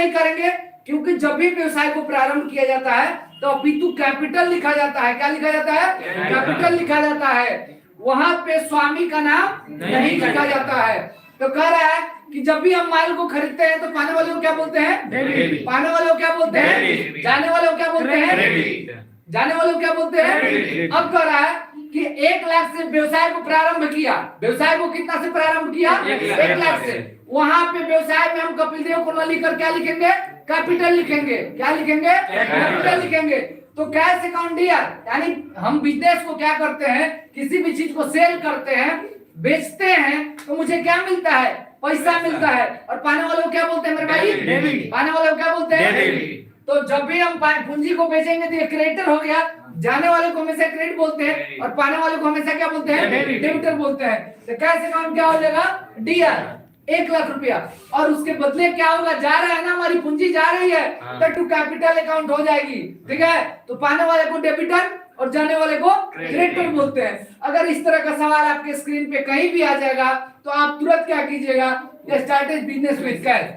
नहीं करेंगे? क्योंकि जब भी व्यवसाय को प्रारंभ किया जाता है तो अपितु कैपिटल लिखा जाता है। क्या लिखा जाता है? कैपिटल लिखा जाता है। वहां पे स्वामी का नाम नहीं लिखा जाता है। तो कह रहा है कि जब भी हम माल को खरीदते हैं तो पाने वाले को क्या बोलते हैं? पाने वाले को क्या बोलते हैं? जाने वाले को क्या बोलते हैं? जाने वाले को क्या बोलते हैं? अब कह रहा है कि 1 लाख से व्यवसाय को प्रारंभ किया। व्यवसाय को कितना से प्रारंभ किया? 1 लाख से। वहां पे व्यवसाय में हम कपिल देव को न लिखकर क्या लिखेंगे? कैपिटल लिखेंगे। क्या लिखेंगे? कैपिटल लिखेंगे। तो कैश अकाउंट डियर, यानी हम बिजनेस को क्या करते हैं? किसी भी चीज को सेल करते हैं, बेचते हैं, तो मुझे क्या मिलता है? पैसा मिलता है। और पाने वाले को क्या बोलते हैं मेरे भाई? पाने वाले को क्या बोलते हैं? तो जब भी हम पूंजी को बेचेंगे तो ये क्रेडिटर हो गया। जाने वाले को हमेशा क्रेडिट बोलते हैं और पाने वाले को हमेशा क्या बोलते हैं? डेबिटर बोलते हैं। तो कैश अकाउंट क्या हो जाएगा? डियर 1 लाख रुपया। और उसके बदले क्या होगा? जा रहा है ना, हमारी पूंजी जा रही है, तो टू कैपिटल अकाउंट हो जाएगी। ठीक है, तो पाने वाले को डेबिटर और जाने वाले को क्रेडिटर बोलते हैं। अगर इस तरह का सवाल आपके स्क्रीन पे कहीं भी आ जाएगा तो आप तुरंत क्या कीजिएगा? Started business with cash.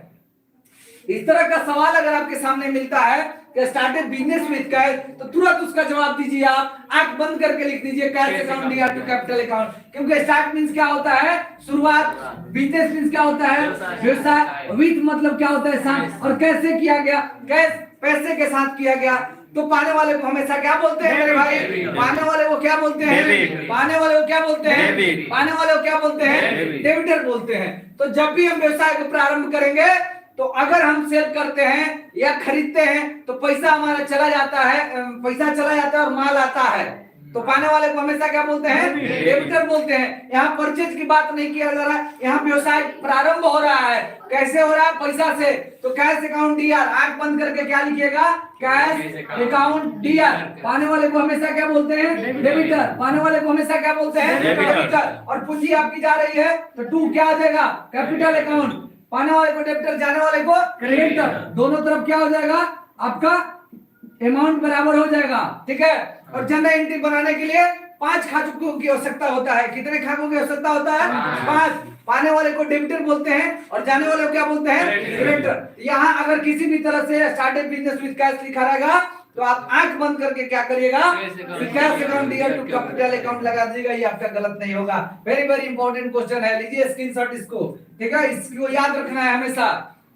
इस तरह का सवाल अगर आपके सामने मिलता है कि स्टार्टेड बिजनेस विद कैश, तो तुरंत उसका जवाब दीजिए। आप आंख बंद करके लिख दीजिए cash account dear to capital account. क्योंकि स्टार्ट मींस क्या होता है? शुरुआत। बिजनेस मींस क्या होता है? व्यवसाय। विद मतलब क्या होता है? साथ। और कैसे किया गया? कैश पैसे के साथ किया गया। तो पाने वाले को हमेशा क्या बोलते हैं मेरे भाई? पाने वाले को क्या बोलते हैं? पाने वाले को क्या बोलते हैं? पाने वाले को क्या बोलते हैं? डेबिटर बोलते हैं। तो जब भी हम व्यवसाय को प्रारंभ करेंगे तो अगर हम सेल करते हैं या खरीदते हैं तो पैसा हमारा चला जाता है, पैसा चला जाता है और माल आता है, तो पाने वाले को हमेशा क्या बोलते हैं? डेबिटर बोलते हैं। यहाँ परचेज की बात नहीं किया जा रहा है, यहाँ व्यवसाय प्रारंभ हो रहा है। कैसे हो रहा है? पैसा से। तो कैश अकाउंट डियर, आंख बंद करके क्या लिखिएगा? Cash account dear. पाने वाले को हमेशा क्या बोलते हैं? डेबिटर। पाने वाले को हमेशा क्या बोलते हैं? डेबिटर। और पूंजी आपकी जा रही है तो टू क्या आ जाएगा? Capital account. पाने वाले को डेबिटर, जाने वाले को क्रेडिटर। दोनों तरफ क्या हो जाएगा? आपका अमाउंट बराबर हो जाएगा। ठीक है। और जनरल एंट्री बनाने के लिए 5 खातों की आवश्यकता होता है। कितने खातों की आवश्यकता होता है? 5। पाने वाले को डेबिटर बोलते हैं और जाने वाले को क्या बोलते हैं? क्रेडिटर। यहाँ अगर किसी भी तरह से स्टार्टेड बिजनेस विद कैश लिखा रहेगा तो आप आंख बंद करके क्या करिएगा? Cash account dear to capital account लगा दीजिएगा। ये आपका गलत नहीं होगा। वेरी वेरी इंपॉर्टेंट क्वेश्चन है, लीजिए स्क्रीनशॉट इसको। ठीक है, इसको याद रखना है हमेशा।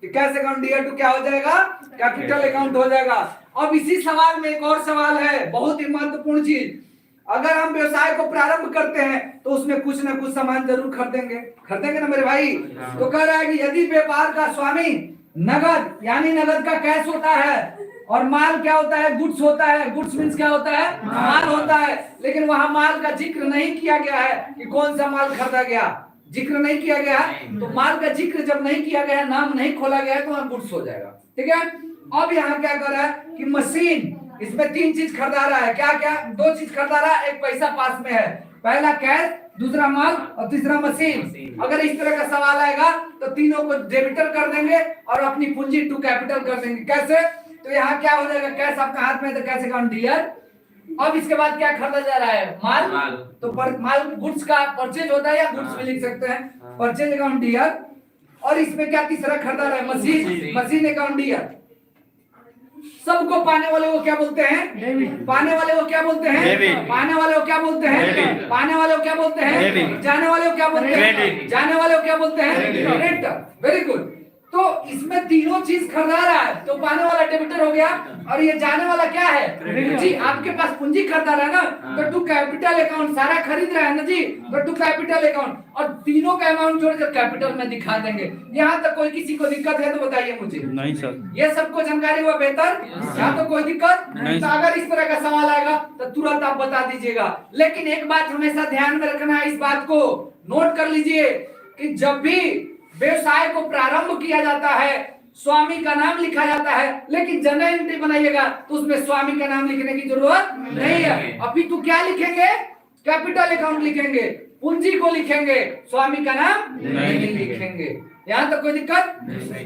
कैश अकाउंट डियर टू क्या हो जाएगा? कैपिटल अकाउंट हो जाएगा। अब इसी सवाल में एक और सवाल है, बहुत ही महत्वपूर्ण चीज। अगर हम व्यवसाय को प्रारंभ करते हैं तो उसमें कुछ ना कुछ सामान जरूर खरीदेंगे। खरीदेंगे ना मेरे भाई? तो कह रहा है कि यदि व्यापार का स्वामी नगद, यानी नगद का कैश होता है, और माल क्या होता है? गुड्स होता है। गुड्स मींस क्या होता है? माल होता है। लेकिन वहां माल का जिक्र नहीं किया गया है कि कौन सा माल खरीदा गया, जिक्र नहीं किया गया है। तो माल का जिक्र जब नहीं किया गया है, नाम नहीं खोला गया है, तो वहां गुड्स हो जाएगा। ठीक है। अब यहाँ क्या कर रहा है कि मशीन, इसमें 3 चीज खरीदा रहा है। क्या क्या? 2 चीज खरीदा रहा है। एक पैसा पास में है, पहला कैश, दूसरा माल और तीसरा मशीन। अगर इस तरह का सवाल आएगा तो तीनों को डेबिटर कर देंगे और अपनी पूंजी टू कैपिटल कर देंगे। कैसे? तो यहाँ क्या हो जाएगा? कैश आपका हाथ में है तो कैश अकाउंट डियर। अब इसके बाद क्या खरीदा जा रहा है? माल। तो माल गुड्स का परचेज होता है या गुड्स में लिख सकते हैं परचेज अकाउंट डियर। और इसमें क्या तीसरा खरीदा रहा है? मशीन। Machine account dear. सबको पाने वाले को क्या बोलते हैं? पाने वाले को क्या बोलते हैं? पाने वाले को क्या बोलते हैं? पाने वाले को क्या बोलते हैं? जाने वाले को क्या बोलते हैं? जाने वाले को क्या बोलते हैं? क्रेडिटर। Very good. तो इसमें तीनों चीज खरीदा रहा है तो पाने वाला डेबिटर हो गया। और ये जाने वाला क्या है? पूंजी। आपके पास पूंजी खरीदा रहा है ना, तो टू कैपिटल अकाउंट। सारा खरीद रहा है ना जी, तो टू कैपिटल अकाउंट। और तीनों का अमाउंट जोड़कर कैपिटल में दिखा देंगे। यहाँ तक कोई किसी को दिक्कत है तो बताइए मुझे। नहीं सर, ये सबको जानकारी हुआ बेहतर? यहाँ तो कोई दिक्कत नहीं। तो अगर इस तरह का सवाल आएगा तो तुरंत आप बता दीजिएगा। लेकिन एक बात हमेशा ध्यान में रखना है, इस बात को नोट कर लीजिए कि जब भी व्यवसाय को प्रारंभ किया जाता है स्वामी का नाम लिखा जाता है, लेकिन जनरल एंट्री बनाइएगा तो उसमें स्वामी का नाम लिखने की जरूरत नहीं है। अभी तो क्या लिखेंगे? कैपिटल अकाउंट लिखेंगे, पूंजी को लिखेंगे, स्वामी का नाम नहीं लिखेंगे। यहाँ तक कोई दिक्कत नहीं।